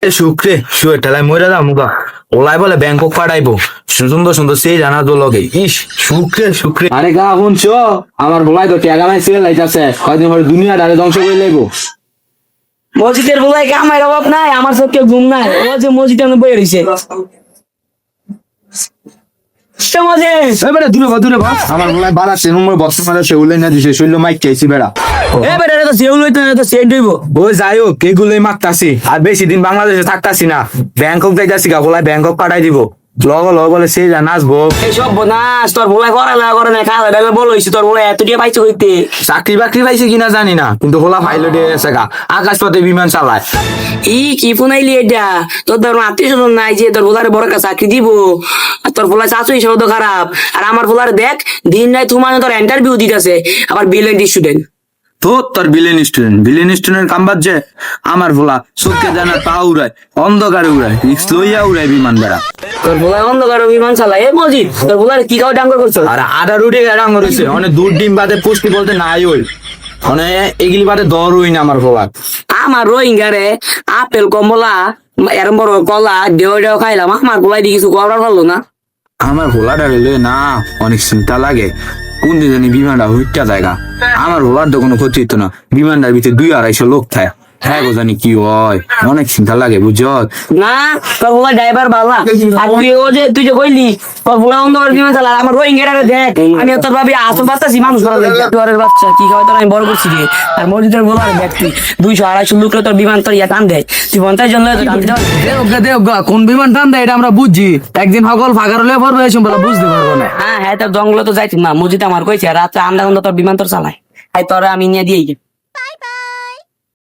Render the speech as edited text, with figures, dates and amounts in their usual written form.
শুক্রে শুয়ে ঠেলায় মরে যা মুগা ওলাই বলে ব্যাংকক পাঠাইবো সুন্দর সুন্দর সেই জানা তো লগে ইস শুক্রে শুক্রে। আরে গা শুনছো আমার ভোলাই তো টেকা নাই সিরিয়াল লাইতাছে কয়দিন পরে দুনিয়াটারে ধ্বংস করে লাইবো। মসজিদের বলাই কামাই অভাব নাই, আমার চোখে ঘুম নাই, ও যে মসজিদে আমি বই রইছে। দূরে আমার বলাই বাড়াচ্ছে নম্বর বছর মারা সে উল্লেখ না দিছে শৈল মাইক চাইছি বেড়া এবারে তো সেউ লইতো না, তো সেন্ট হইব। ও যাই হোক এগুলোই মারতাছি আর বেশি দিন বাংলাদেশে থাকতাছি না, ব্যাংকক যাইতাছি গা বলাই ব্যাংকক পাঠাই দিব লগ লগ বলে সেই যা নাচবো। এই সব বনাস তোর বলাই পড়ালেখা করে না, খাওয়া দাওয়া বল হইছে, তোর বলাই এত দিয়ে পাইছে হইতে। চাকরি বাকরি পাইছে কিনা জানি না, কিন্তু হোলা পাইলট গেছে গা, আকাশ পথে বিমান চালায়। কি ফোনাইলি এটা? তোর ধর আত্মীয় স্বজন নাই যে তোর বলারে বড় একটা চাকরি দিব, আর তোর বলাই চাচু হিসাবে তো খারাপ। আর আমার বলারে দেখ দিন রাত তোমার তোর ইন্টারভিউ দিতেছে, আবার বিলেন্ট স্টুডেন্ট। তো তোর বিলেন স্টুডেন্ট কামবাদ যে আমার ভোলা চোখে জানা তা উড়ায় অন্ধকারে উড়ায় রিক্স লইয়া উড়ায় বিমান বেড়া। তোর বলাই অন্ধকার বিমান চালায় এ মসজিদ, তোর বলারে কি খাওয়া ডাঙ্গর করছো? আর আডা রুটে ডাঙ্গ রয়েছে অনেক দূর ডিম বাদে পুষ্টি বলতে নাই ওই মানে এগুলি বাদে দর হই না আমার ভোলা। আমার রোহিঙ্গারে আপেল কমলা এরম বড় কলা দেও দেও খাইলাম, আমার গোলাই দিয়ে কিছু করার পারলো না। আমার ভোলাটা রেলে না অনেক চিন্তা লাগে, কোন দিন জানি বিমানটা হুইটা জায়গা। আমার ভোলার তো কোনো ক্ষতি হতো না, বিমানটার ভিতরে 200-250 লোক থাকে, হ্যাঁ গো জানি কি হয়, অনেক চিন্তা লাগে বুঝছ না। তোর বলা ড্রাইভার বালা, আর তুই যে কইলি তোর বলা অন্ধকার বিমান চালা, আমার রোহিঙ্গারে দেখ আমি তোর ভাবি আসল বাচ্চাছি মানুষ তোর বাচ্চা কি খাওয়া তোর আমি বড় করছি রে। আর মসজিদের বলা দেখ তুই 200-250 লোকরে তোর বিমান তোর ইয়া টান দেয়, তুই 50 জন কোন বিমান টান দেয় এটা আমরা বুঝছি, একদিন সকল ফাঁকার হলে পড়বে এই সম্পর্কে বুঝতে পারবো না। হ্যাঁ হ্যাঁ তোর জঙ্গলে তো যাইতি না, মসজিদ আমার কইছে রাত্রে আন্দা তোর বিমান তোর চালায়, তাই তোর আমি নিয়ে দিয়ে